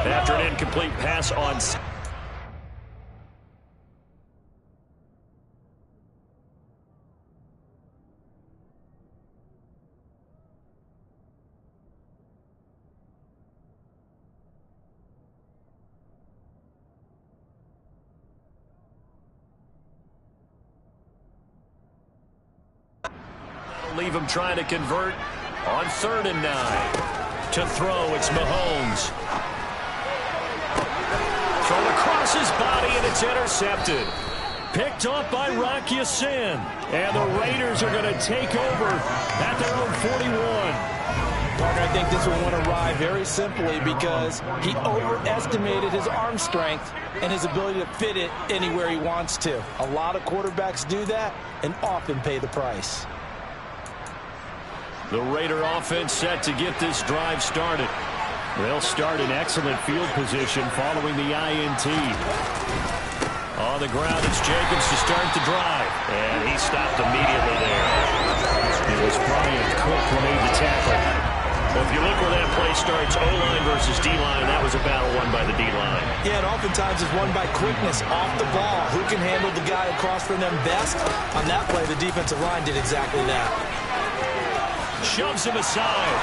after an incomplete pass on. Leave him trying to convert on 3rd and 9. To throw, it's Mahomes. Thrown across his body, and it's intercepted. Picked off by Rock Ya-Sin. And the Raiders are going to take over at their own 41. Parker, I think this will want to ride very simply because he overestimated his arm strength and his ability to fit it anywhere he wants to. A lot of quarterbacks do that and often pay the price. The Raider offense set to get this drive started. They'll start in excellent field position following the INT. On the ground, it's Jacobs to start the drive. And he stopped immediately there. It was Brian Cook who made the tackle. Well, if you look where that play starts, O-line versus D-line, that was a battle won by the D-line. Yeah, and oftentimes it's won by quickness off the ball. Who can handle the guy across from them best? On that play, the defensive line did exactly that. Shoves him aside.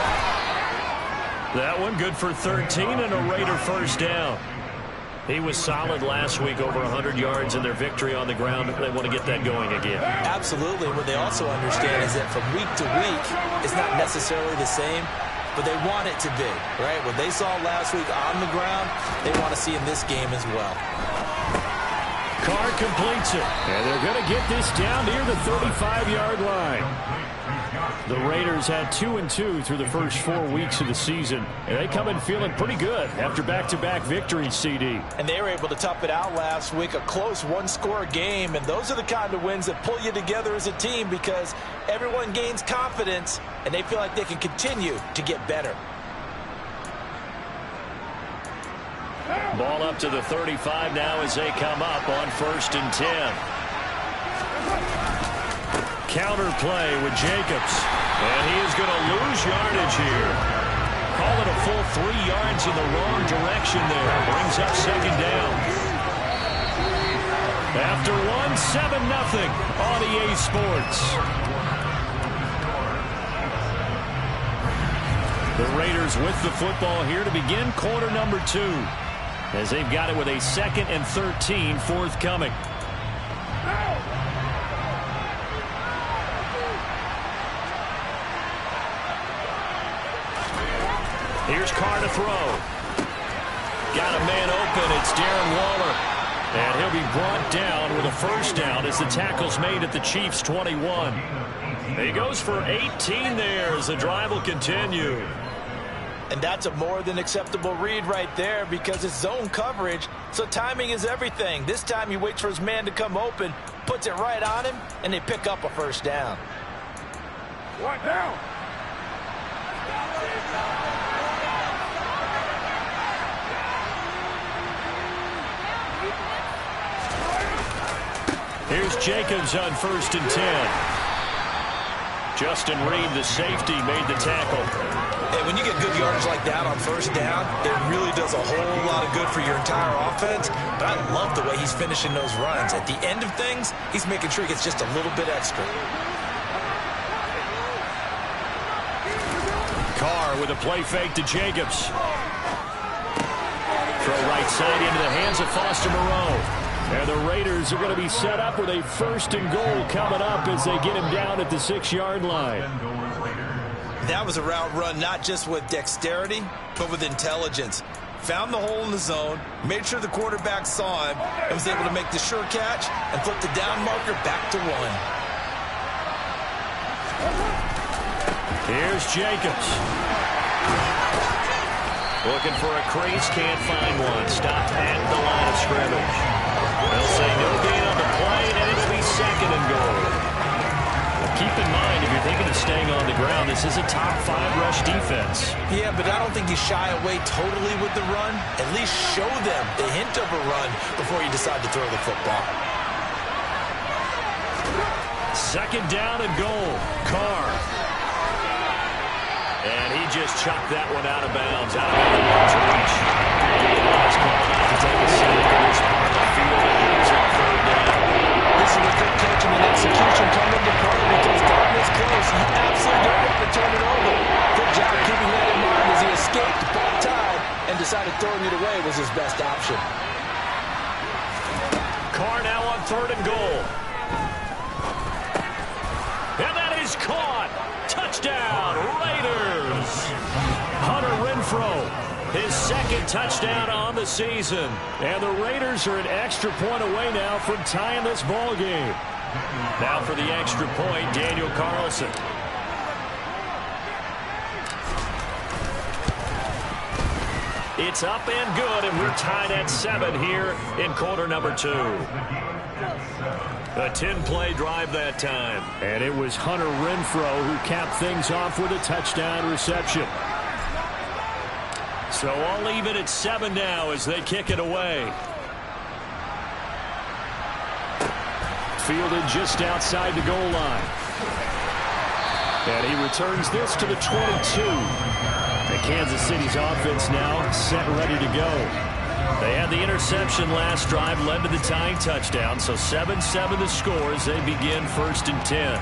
That one good for 13 and a Raider first down. He was solid last week, over 100 yards in their victory on the ground. They want to get that going again. Absolutely. What they also understand is that from week to week, it's not necessarily the same, but they want it to be, right? What they saw last week on the ground, they want to see in this game as well. Carr completes it, and they're going to get this down near the 35-yard line. The Raiders had 2-2 through the first 4 weeks of the season, and they come in feeling pretty good after back-to-back victories, CD. And they were able to tough it out last week, a close one-score game, and those are the kind of wins that pull you together as a team because everyone gains confidence, and they feel like they can continue to get better. Ball up to the 35 now as they come up on 1st and 10. Counter play with Jacobs. And he is going to lose yardage here. Call it a full 3 yards in the wrong direction there. Brings up 2nd down. After 7-0 on EA Sports. The Raiders with the football here to begin quarter number 2. As they've got it with a 2nd and 13 forthcoming. Here's Carr to throw. Got a man open. It's Darren Waller. And he'll be brought down with a first down as the tackle's made at the Chiefs' 21. He goes for 18 there as the drive will continue. And that's a more than acceptable read right there because it's zone coverage, so timing is everything. This time he waits for his man to come open, puts it right on him, and they pick up a first down. What now? Here's Jacobs on 1st and 10. Justin Reed, the safety, made the tackle. And when you get good yardage like that on first down, it really does a whole lot of good for your entire offense. But I love the way he's finishing those runs. At the end of things, he's making sure he gets just a little bit extra. Carr with a play fake to Jacobs. Throw right side into the hands of Foster Moreau. And the Raiders are going to be set up with a 1st and goal coming up as they get him down at the 6-yard line. That was a route run not just with dexterity, but with intelligence. Found the hole in the zone, made sure the quarterback saw him, and was able to make the sure catch and flip the down marker back to 1. Here's Jacobs. Looking for a crease, can't find one. Stopped at the line of scrimmage. They'll say no gain on the play, and it'll be 2nd and goal. Keep in mind, if you're thinking of staying on the ground, this is a top 5 rush defense. Yeah, but I don't think you shy away totally with the run. At least show them the hint of a run before you decide to throw the football. 2nd down and goal. Carr. And he just chucked that one out of bounds. Out of bounds reach. decided throwing it away was his best option. Carr now on 3rd and goal. And that is caught. Touchdown, Raiders. Hunter Renfrow, his 2nd touchdown on the season. And the Raiders are an extra point away now from tying this ball game. Now for the extra point, Daniel Carlson. It's up and good, and we're tied at 7 here in quarter number 2. A 10-play drive that time. And it was Hunter Renfrow who capped things off with a touchdown reception. So I'll leave it at 7 now as they kick it away. Fielded just outside the goal line. And he returns this to the 22. And Kansas City's offense now set ready to go. They had the interception last drive, led to the tying touchdown. So 7-7 the score as they begin 1st and 10.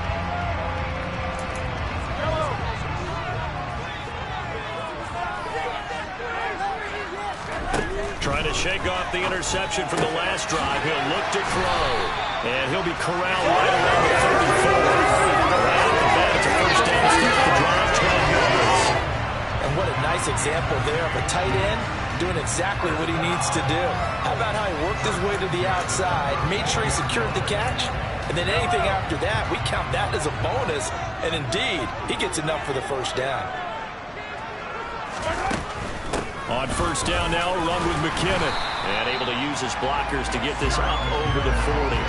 Trying to shake off the interception from the last drive. He'll look to throw. And he'll be corralled right around the 34. Right off the bat, it's a 1st down to start the drive, 12 yards. And what a nice example there of a tight end doing exactly what he needs to do. How about how he worked his way to the outside, made sure he secured the catch, and then anything after that, we count that as a bonus. And indeed, he gets enough for the 1st down. On 1st down now, run with McKinnon. And able to use his blockers to get this up over the 40.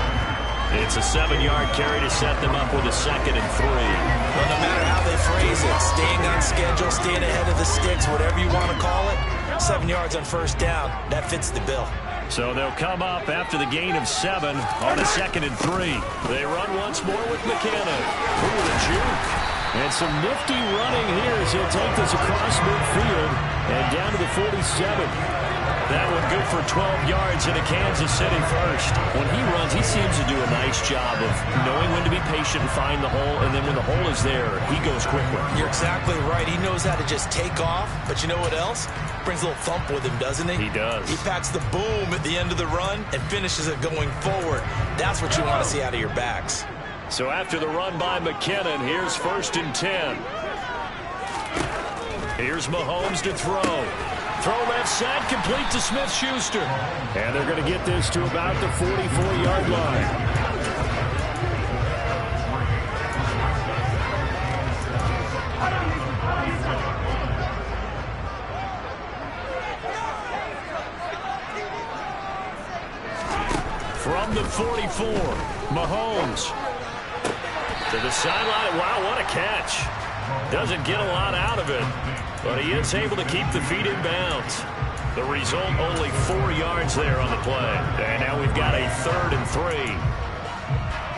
It's a 7-yard carry to set them up with a 2nd and 3. Well, no matter how they phrase it, staying on schedule, staying ahead of the sticks, whatever you want to call it, 7 yards on 1st down, that fits the bill. So they'll come up after the gain of 7 on a 2nd and 3. They run once more with McKinnon. Ooh, the juke. And some nifty running here as he'll take this across midfield and down to the 47. That one good for 12 yards in a Kansas City 1st. When he runs, he seems to do a nice job of knowing when to be patient and find the hole, and then when the hole is there, he goes quickly. You're exactly right. He knows how to just take off, but you know what else? Brings a little thump with him, doesn't he? He does. He packs the boom at the end of the run and finishes it going forward. That's what you want to see out of your backs. So after the run by McKinnon, here's 1st and 10. Here's Mahomes to throw. Throw left side, complete to Smith-Schuster. And they're going to get this to about the 44-yard line. From the 44, Mahomes to the sideline. Wow, what a catch. Doesn't get a lot out of it, but he is able to keep the feet in bounds. The result, only 4 yards there on the play. And now we've got a 3rd and 3.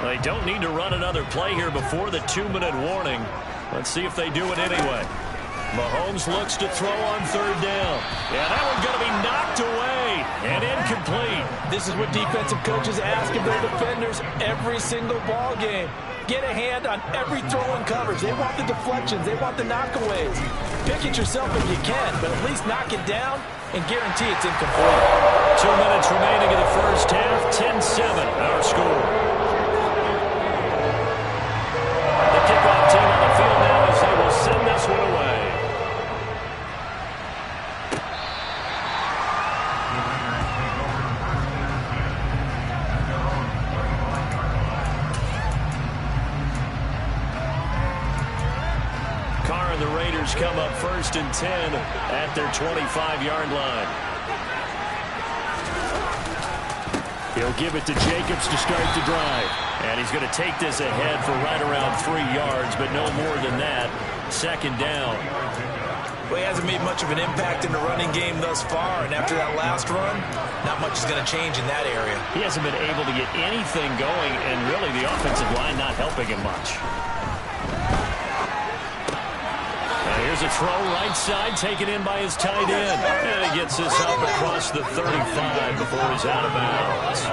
They don't need to run another play here before the 2-minute warning. Let's see if they do it anyway. Mahomes looks to throw on 3rd down. Yeah, that one's going to be knocked away and incomplete. This is what defensive coaches ask of their defenders every single ball game. Get a hand on every throw and coverage. They want the deflections. They want the knockaways. Pick it yourself if you can, but at least knock it down and guarantee it's incomplete. 2 minutes remaining in the 1st half. 10-7 our score. The kickoff team on the field now as they will send this one away. The Raiders come up 1st and 10 at their 25-yard line. He'll give it to Jacobs to start the drive. And he's going to take this ahead for right around 3 yards, but no more than that. 2nd down. Well, he hasn't made much of an impact in the running game thus far, and after that last run, not much is going to change in that area. He hasn't been able to get anything going, and really the offensive line not helping him much. Here's a throw right side taken in by his tight end. And he gets this up across the 35 before he's out of bounds.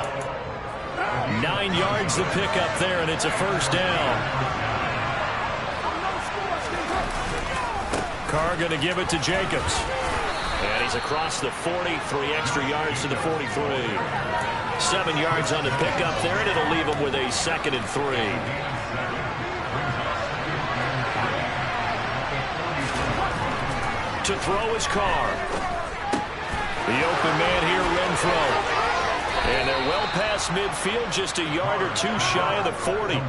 9 yards to pick up there, and it's a 1st down. Carr going to give it to Jacobs. And He's across the 40, 3 extra yards to the 43. 7 yards on the pickup there, and it'll leave him with a 2nd and 3. To throw his Carr. The open man here, Renfro. And they're well past midfield, just a yard or two shy of the 40.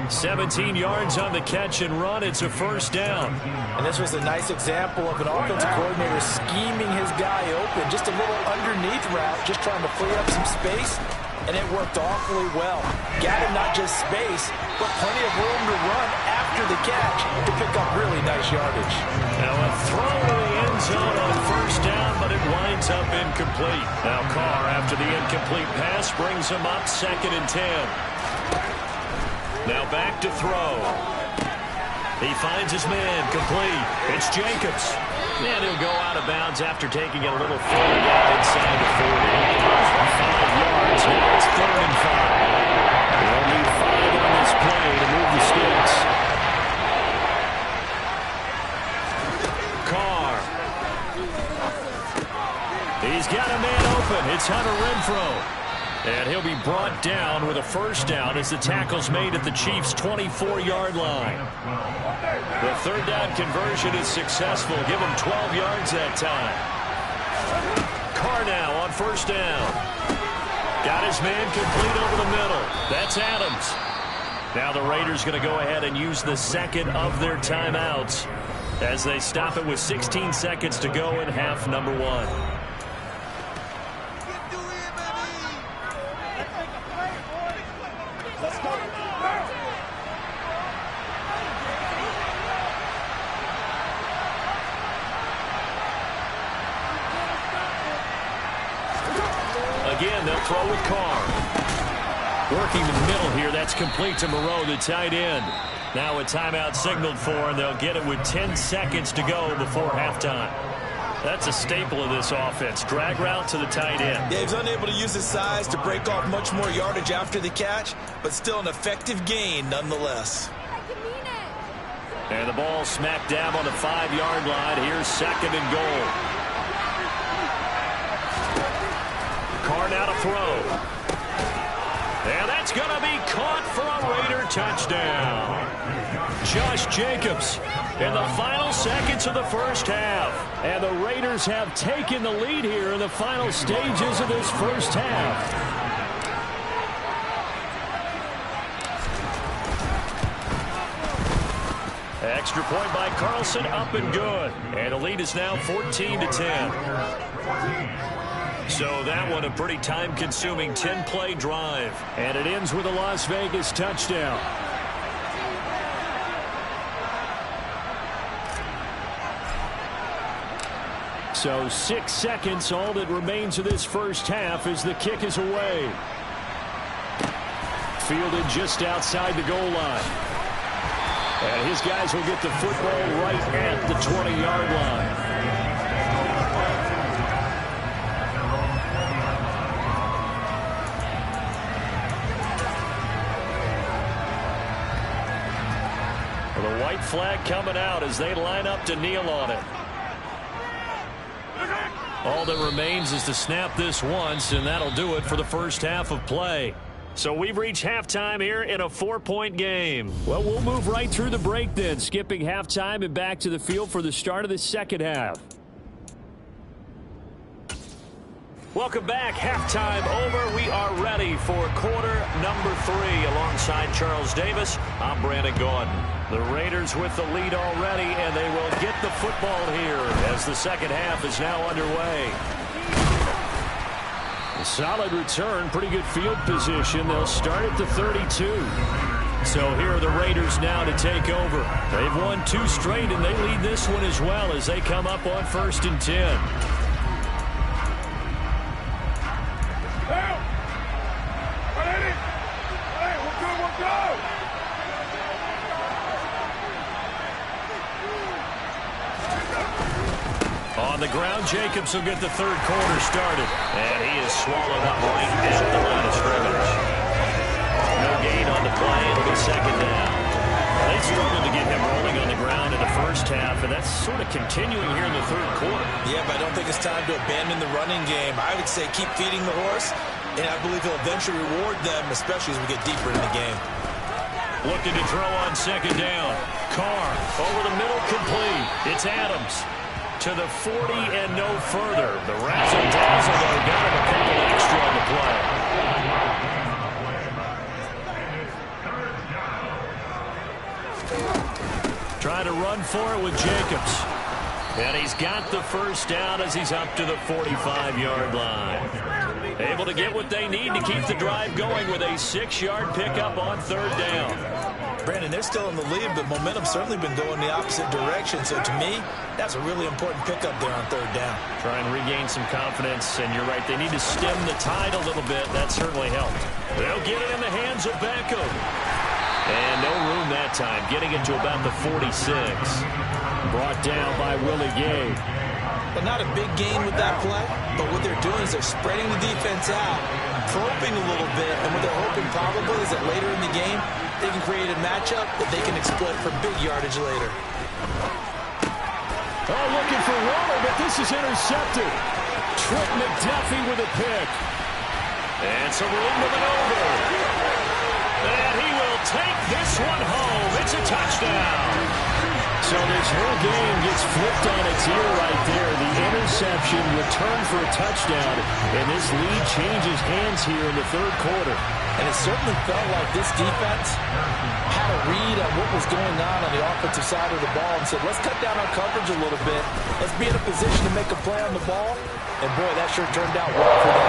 17 yards on the catch and run. It's a first down. And this was a nice example of an offensive coordinator scheming his guy open. Just a little underneath route, just trying to free up some space. And it worked awfully well. Got him not just space, but plenty of room to run after the catch to pick up really nice yardage. Now a throw to the end zone on first down, but it winds up incomplete. Now Carr, after the incomplete pass, brings him up 2nd and 10. Now back to throw. He finds his man, complete. It's Jacobs. And he'll go out of bounds after taking it a little further down inside the 40. 5 yards, now it's 3rd and 5. They'll need 5 on this play to move the sticks. Carr. He's got a man open. It's Hunter Renfro. And he'll be brought down with a first down as the tackle's made at the Chiefs' 24-yard line. The 3rd down conversion is successful. Give him 12 yards that time. Carr now on first down. Got his man complete over the middle. That's Adams. Now the Raiders going to go ahead and use the 2nd of their timeouts as they stop it with 16 seconds to go in half number 1. Again, they'll throw with Carr. Working the middle here. That's complete to Moreau, the tight end. Now a timeout signaled for, and they'll get it with 10 seconds to go before halftime. That's a staple of this offense. Drag route to the tight end. Yeah, he's unable to use his size to break off much more yardage after the catch, but still an effective gain nonetheless. And the ball smacked down on the 5-yard line. Here's 2nd and goal. Carr now to throw. And that's going to be caught for a Raider touchdown. Josh Jacobs in the final seconds of the first half. And the Raiders have taken the lead here in the final stages of this first half. Extra point by Carlson, up and good. And the lead is now 14-10. So that one a pretty time-consuming 10-play drive. And it ends with a Las Vegas touchdown. So 6 seconds, all that remains of this first half as the kick is away. Fielded just outside the goal line. And his guys will get the football right at the 20-yard line. The white flag coming out as they line up to kneel on it. All that remains is to snap this once, and that'll do it for the first half of play. So we've reached halftime here in a 4-point game. Well, we'll move right through the break then, skipping halftime and back to the field for the start of the second half. Welcome back. Halftime over. We are ready for quarter number 3. Alongside Charles Davis, I'm Brandon Gordon. The Raiders with the lead already, and they will get the football here as the second half is now underway. A solid return, pretty good field position. They'll start at the 32. So here are the Raiders now to take over. They've won 2 straight, and they lead this one as well as they come up on 1st and 10. On the ground, Jacobs will get the 3rd quarter started. And he is swallowed up right at the line of scrimmage. No gain on the play. It'll be 2nd down. They struggled to get him rolling on the ground in the first half, and that's sort of continuing here in the 3rd quarter. Yeah, but I don't think it's time to abandon the running game. I would say keep feeding the horse, and I believe he'll eventually reward them, especially as we get deeper in the game. Looking to throw on second down. Carr over the middle, complete. It's Adams to the 40 and no further. The razzle-dazzle, though, got him a couple extra on the play. Try to run for it with Jacobs. And he's got the first down as he's up to the 45-yard line. Able to get what they need to keep the drive going with a 6-yard pickup on third down. Brandon, they're still in the lead, but momentum's certainly been going the opposite direction. So to me, that's a really important pickup there on third down. Try and regain some confidence, and you're right, they need to stem the tide a little bit. That certainly helped. They'll get it in the hands of Beckham. And no room that time, getting it to about the 46. Brought down by Willie Gay. But not a big gain with that play, but what they're doing is they're spreading the defense out, probing a little bit, and what they're hoping probably is that later in the game, they can create a matchup that they can exploit for big yardage later. Oh, looking for Waller, but this is intercepted. Trent McDuffie with a pick. And some room with an over. And he will take this one home. It's a touchdown. So this whole game gets flipped on its ear right there. The interception returned for a touchdown, and this lead changes hands here in the third quarter. And it certainly felt like this defense had a read on what was going on the offensive side of the ball and said, let's cut down our coverage a little bit. Let's be in a position to make a play on the ball. And, boy, that sure turned out well for them.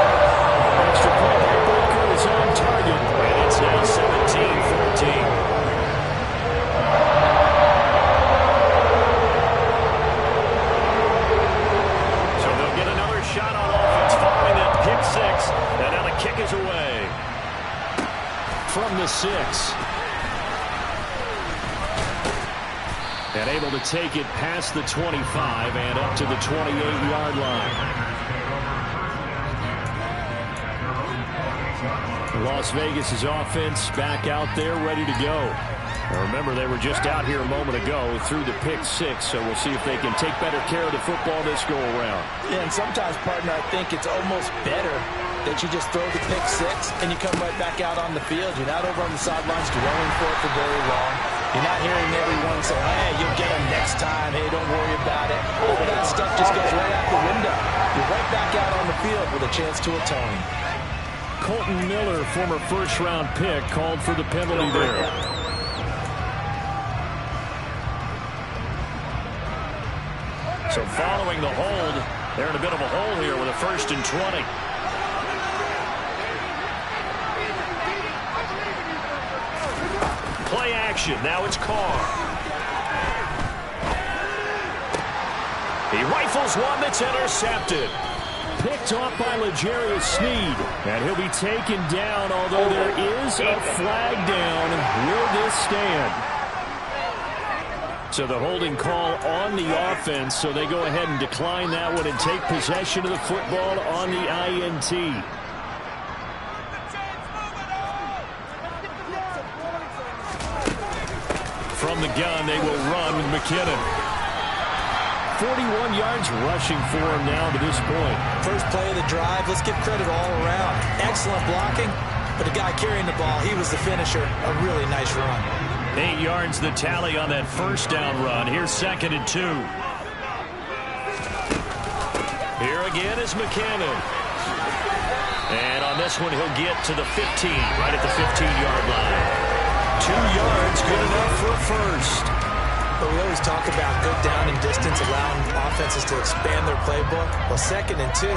Extra point by Baker is on target, and it's now 17-14. Shot on offense following that pick six, and now the kick is away from the 6. And able to take it past the 25 and up to the 28-yard line. Las Vegas' offense back out there ready to go. Now remember, they were just out here a moment ago through the pick 6, so we'll see if they can take better care of the football this go-around. Yeah, and sometimes, partner, I think it's almost better that you just throw the pick 6 and you come right back out on the field. You're not over on the sidelines dwelling for it for very long. You're not hearing everyone say, hey, you'll get them next time. Hey, don't worry about it. All of that stuff just goes right out the window. You're right back out on the field with a chance to atone. Colton Miller, former first-round pick, called for the penalty there. So following the hold, they're in a bit of a hole here with a 1st and 20. Play action. Now it's Carr. He rifles one that's intercepted. Picked off by L'Jarius Sneed. And he'll be taken down, although there is a flag down. Will this stand? So the holding call on the offense, so they go ahead and decline that one and take possession of the football on the INT. From the gun, they will run with McKinnon. 41 yards rushing for him now to this point. First play of the drive, let's give credit all around. Excellent blocking, but the guy carrying the ball, he was the finisher. A really nice run. 8 yards the tally on that first down run. Here's 2nd and 2. Here again is McKinnon. And on this one, he'll get to the 15, right at the 15-yard line. 2 yards, good enough for a first. But we always talk about good down and distance, allowing offenses to expand their playbook. Well, 2nd and 2,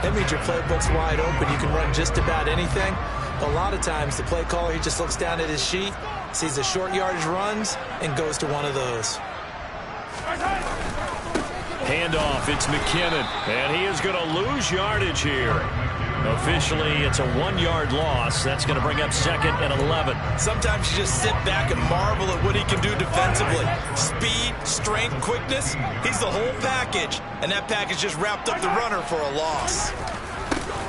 that means your playbook's wide open. You can run just about anything. A lot of times, the play caller, he just looks down at his sheet, sees the short yardage runs, and goes to one of those. Handoff, it's McKinnon, and he is going to lose yardage here. Officially, it's a 1-yard loss. That's going to bring up 2nd and 11. Sometimes you just sit back and marvel at what he can do defensively. Speed, strength, quickness, he's the whole package. And that package just wrapped up the runner for a loss.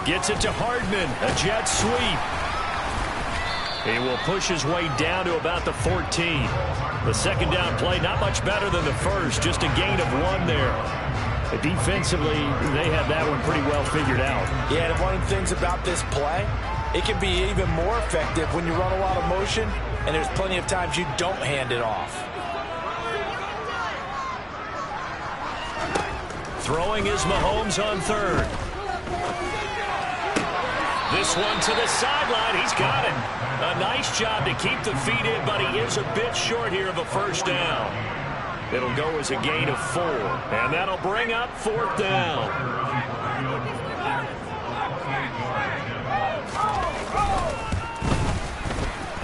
Gets it to Hardman, a jet sweep. He will push his way down to about the 14. The second down play, not much better than the first, just a gain of 1 there. Defensively, they had that one pretty well figured out. Yeah, and one of the things about this play, it can be even more effective when you run a lot of motion, and there's plenty of times you don't hand it off. Throwing is Mahomes on third. This one to the sideline. He's got it. A nice job to keep the feet in, but he is a bit short here of a first down. It'll go as a gain of 4, and that'll bring up 4th down.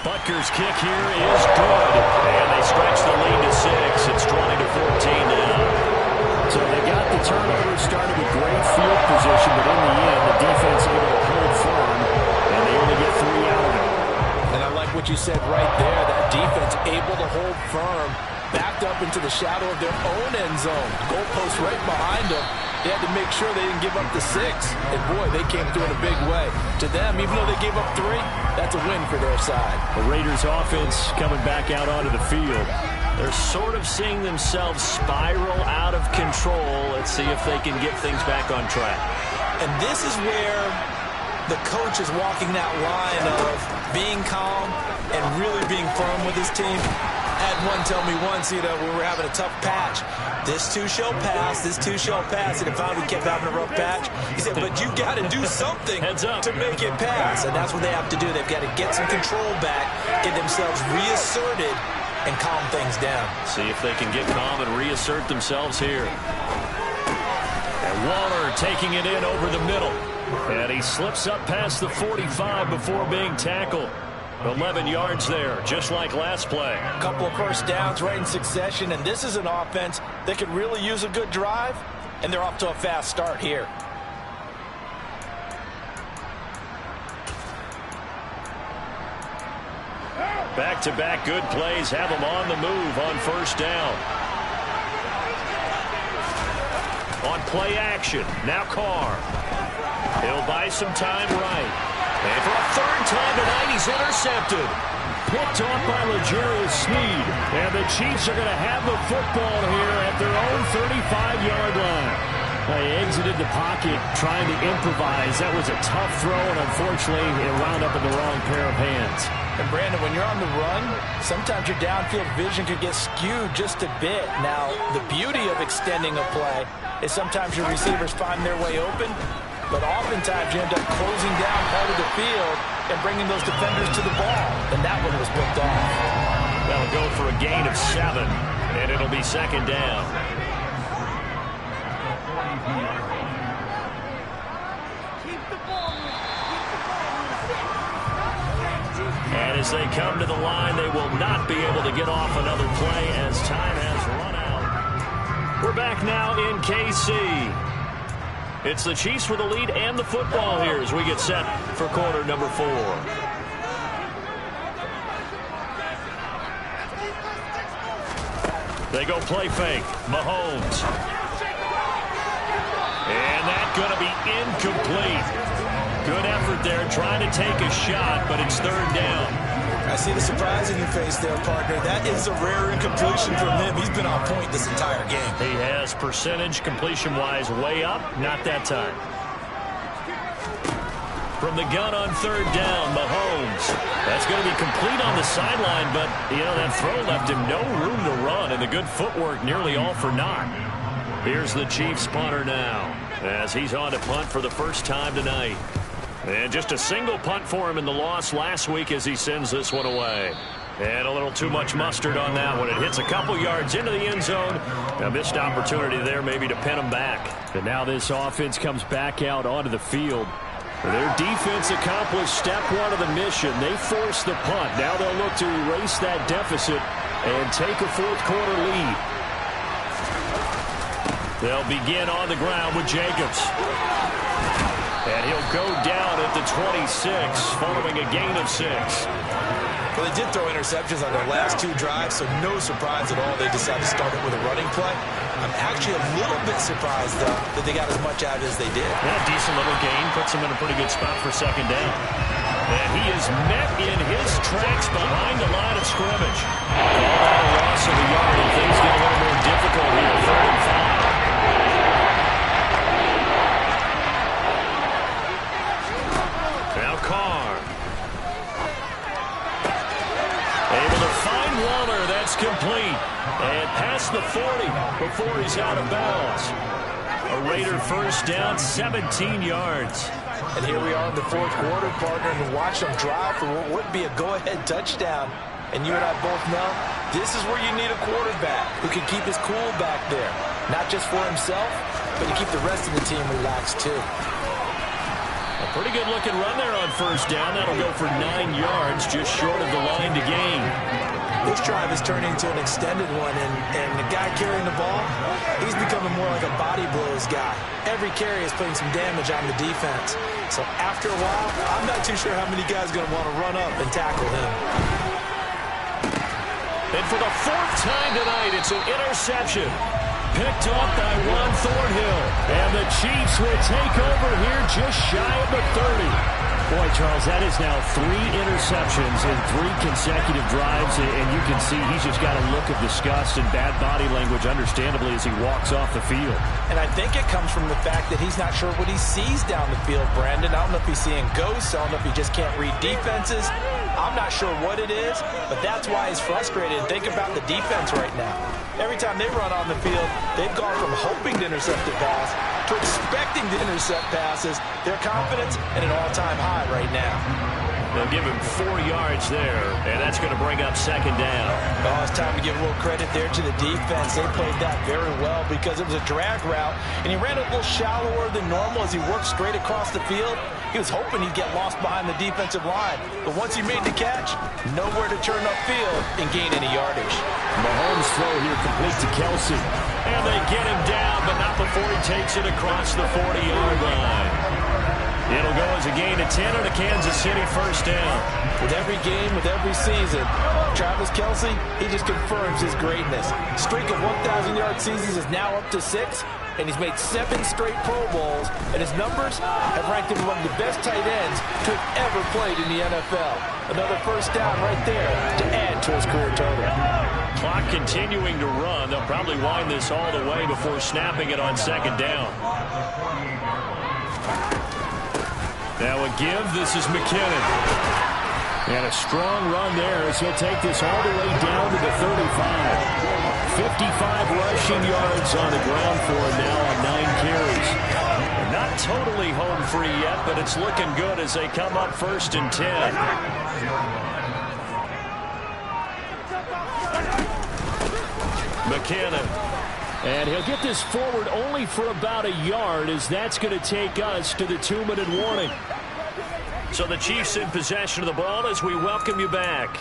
Butker's kick here is good, and they stretch the lead to 6. It's 20-14 now. So they got the turnover started with great field position, but in the end, the defense able to hold firm, and they only get 3 out of it. And I like what you said right there. That defense able to hold firm, backed up into the shadow of their own end zone. Goalpost right behind them. They had to make sure they didn't give up the 6. And boy, they came through in a big way. To them, even though they gave up 3, that's a win for their side. The Raiders offense coming back out onto the field. They're sort of seeing themselves spiral out of control. Let's see if they can get things back on track. And this is where the coach is walking that line of being calm and really being firm with his team. I had one tell me once, we were having a tough patch. This too shall pass, this too shall pass. And if we kept having a rough patch, he said, but you got to do something to make it pass. And that's what they have to do. They've got to get some control back, get themselves reasserted, and calm things down. See if they can get calm and reassert themselves here. And Waller taking it in over the middle. And he slips up past the 45 before being tackled. 11 yards there, just like last play. A couple of first downs right in succession, and this is an offense that could really use a good drive, and they're off to a fast start here. Back-to-back good plays have them on the move on first down. On play action, now Carr. He'll buy some time right. And for a third time tonight, he's intercepted. Picked off by L'Jarius Sneed. And the Chiefs are going to have the football here at their own 35-yard line. They exited the pocket trying to improvise. That was a tough throw, and unfortunately, it wound up in the wrong pair of hands. And Brandon, when you're on the run, sometimes your downfield vision could get skewed just a bit. Now, the beauty of extending a play is sometimes your receivers find their way open, but oftentimes you end up closing down part of the field and bringing those defenders to the ball. And that one was picked off. That'll go for a gain of 7, and it'll be second down. And as they come to the line, they will not be able to get off another play as time has run out. We're back now in KC. It's the Chiefs with the lead and the football here as we get set for quarter number 4. They go play fake. Mahomes. And that's going to be incomplete. Good effort there, trying to take a shot, but it's third down. I see the surprise in your face there, partner. That is a rare incompletion from him. He's been on point this entire game. He has percentage completion-wise way up. Not that time. From the gun on third down, Mahomes. That's going to be complete on the sideline, but, that throw left him no room to run, and the good footwork nearly all for naught. Here's the Chiefs punter now, as he's on to punt for the first time tonight. And just a single punt for him in the loss last week as he sends this one away. And a little too much mustard on that one. It hits a couple yards into the end zone. A missed opportunity there maybe to pin him back. And now this offense comes back out onto the field. Their defense accomplished step 1 of the mission. They forced the punt. Now they'll look to erase that deficit and take a fourth quarter lead. They'll begin on the ground with Jacobs. And he'll go down at the 26 following a gain of 6. Well, they did throw interceptions on their last 2 drives, so no surprise at all they decided to start it with a running play. I'm actually a little bit surprised, though, that they got as much out as they did. Yeah, decent little gain. Puts him in a pretty good spot for second down. And he is met in his tracks behind the line of scrimmage. Call that a loss of a yard, and things get a little more difficult here. 3rd and 5. across the 40 before he's out of bounds. A Raider first down, 17 yards. And here we are in the fourth quarter, partner, and watch them drive for what would be a go-ahead touchdown. And you and I both know this is where you need a quarterback who can keep his cool back there. Not just for himself, but to keep the rest of the team relaxed too. A pretty good looking run there on first down. That'll go for 9 yards, just short of the line to gain. This drive is turning into an extended one, and the guy carrying the ball, he's becoming more like a body blows guy. Every carry is putting some damage on the defense. So after a while, I'm not too sure how many guys are going to want to run up and tackle him. And for the fourth time tonight, it's an interception. Picked off by Juan Thornhill. And the Chiefs will take over here just shy of the 30. Boy, Charles, that is now 3 interceptions in 3 consecutive drives, and you can see he's just got a look of disgust and bad body language, understandably, as he walks off the field. And I think it comes from the fact that he's not sure what he sees down the field, Brandon. I don't know if he's seeing ghosts. I don't know if he just can't read defenses. I'm not sure what it is, but that's why he's frustrated. Think about the defense right now. Every time they run on the field, they've gone from hoping to intercept a pass to expecting to intercept passes. Their confidence at an all-time high right now. They'll give him 4 yards there, and that's going to bring up second down. Oh, it's time to give a little credit there to the defense. They played that very well because it was a drag route, and he ran a little shallower than normal as he worked straight across the field. He was hoping he'd get lost behind the defensive line, but once he made the catch, nowhere to turn upfield and gain any yardage. Mahomes' throw here complete to Kelsey, and they get him down, but not before he takes it across the 40-yard line. It'll go as a gain of 10 on a Kansas City first down. With every game, with every season, Travis Kelce, he just confirms his greatness. Streak of 1,000-yard seasons is now up to 6, and he's made 7 straight Pro Bowls, and his numbers have ranked him one of the best tight ends to have ever played in the NFL. Another first down right there to add to his career total. Clock continuing to run. They'll probably wind this all the way before snapping it on second down. Now a give. This is McKinnon. And a strong run there as he'll take this all the way down to the 35. 55 rushing yards on the ground for him now on 9 carries. Not totally home free yet, but it's looking good as they come up first and 10. McKinnon. And he'll get this forward only for about a yard, as that's going to take us to the 2-minute warning. So the Chiefs in possession of the ball as we welcome you back.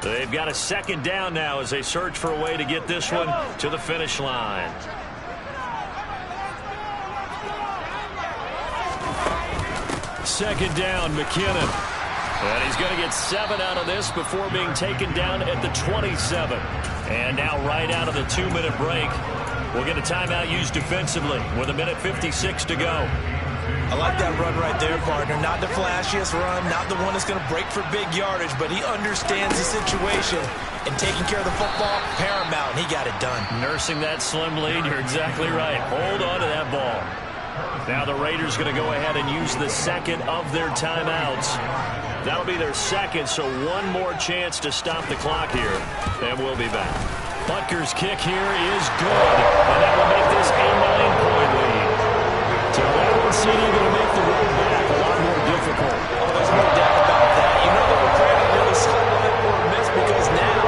They've got a second down now as they search for a way to get this one to the finish line. Second down, McKinnon. And he's going to get 7 out of this before being taken down at the 27. And now right out of the 2-minute break, we'll get a timeout used defensively with 1:56 to go. I like that run right there, partner. Not the flashiest run, not the one that's going to break for big yardage, but he understands the situation, and taking care of the football, paramount, and he got it done. Nursing that slim lead, you're exactly right. Hold on to that ball. Now the Raiders going to go ahead and use the second of their timeouts. That'll be their second, so one more chance to stop the clock here, and we'll be back. Butker's kick here is good, and that will make this a 9-point lead. So that one's going to make the road back a lot more difficult. Oh, there's no doubt about that. You know they were creating a really sideline for a miss because now,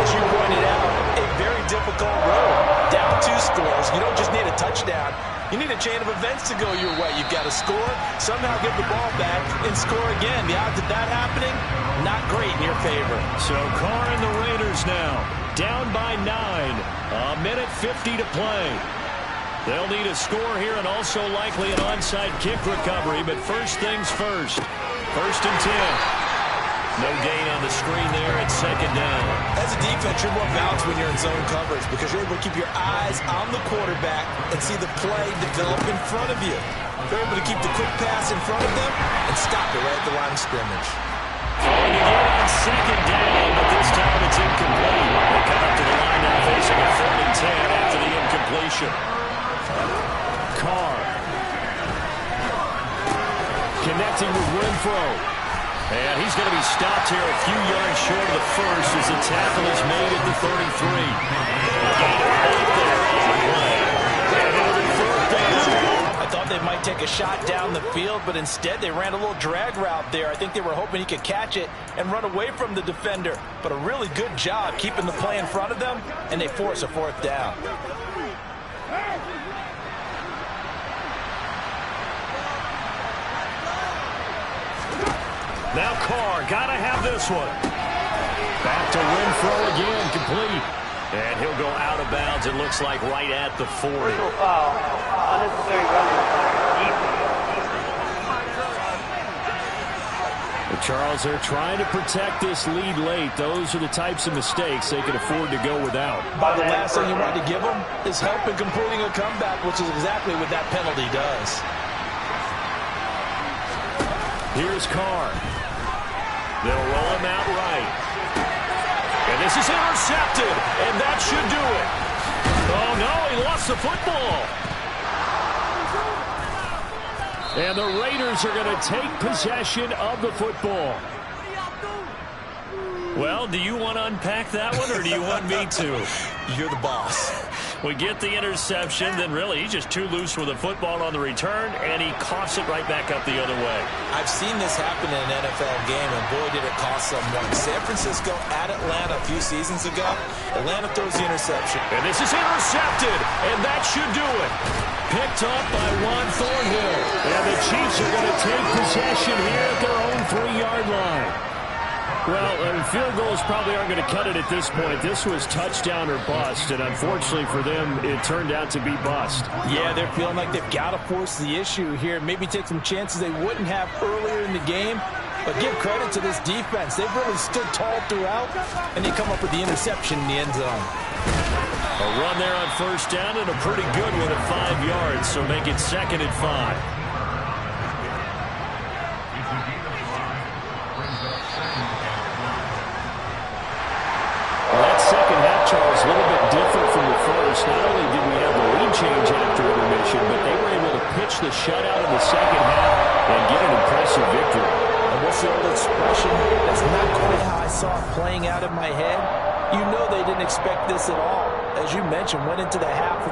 as you pointed out, a very difficult road. Down 2 scores. You don't just need a touchdown. You need a chain of events to go your way. You've got to score, somehow get the ball back, and score again. The odds of that happening, not great in your favor. So Carr and the Raiders now down by 9. 1:50 to play. They'll need a score here and also likely an onside kick recovery, but first things first. First and 10. No gain on the screen there at second down. As a defense, you're more balanced when you're in zone coverage because you're able to keep your eyes on the quarterback and see the play develop in front of you. They're able to keep the quick pass in front of them and stop it right at the line of scrimmage. Throwing again on second down, but this time it's incomplete. They come up to the line now facing a 4th and 10 after the incompletion. Carr connecting with Renfro. And he's going to be stopped here a few yards short of the first as the tackle is made at the 33. I thought they might take a shot down the field, but instead they ran a little drag route there. I think they were hoping he could catch it and run away from the defender. But a really good job keeping the play in front of them, and they force a fourth down. Now Carr, got to have this one. Back to Renfro again, complete. And he'll go out of bounds, it looks like, right at the 40. But Charles, they're trying to protect this lead late. Those are the types of mistakes they can afford to go without. But the last thing you want to give them is help in completing a comeback, which is exactly what that penalty does. Here's Carr. They'll roll him out right. And this is intercepted, and that should do it. Oh, no, he lost the football. And the Raiders are going to take possession of the football. Well, do you want to unpack that one, or do you want me to? You're the boss. We get the interception, then really he's just too loose with the football on the return, and he coughs it right back up the other way. I've seen this happen in an NFL game, and boy, did it cost someone. San Francisco at Atlanta a few seasons ago. Atlanta throws the interception. And this is intercepted, and that should do it. Picked up by Juan Thornhill. And the Chiefs are going to take possession here at their own 3-yard line. Well, field goals probably aren't going to cut it at this point. This was touchdown or bust, and unfortunately for them, it turned out to be bust. Yeah, they're feeling like they've got to force the issue here. Maybe take some chances they wouldn't have earlier in the game. But give credit to this defense. They've really stood tall throughout, and they come up with the interception in the end zone. A run there on first down, and a pretty good one at 5 yards, so make it 2nd and 5. That second half, Charles, a little bit different from the first. Not only did we have the lead change after intermission, but they were able to pitch the shutout in the second half and get an impressive victory. And what's the old expression? That's not quite how I saw it playing out in my head. You know they didn't expect this at all. As you mentioned, went into the half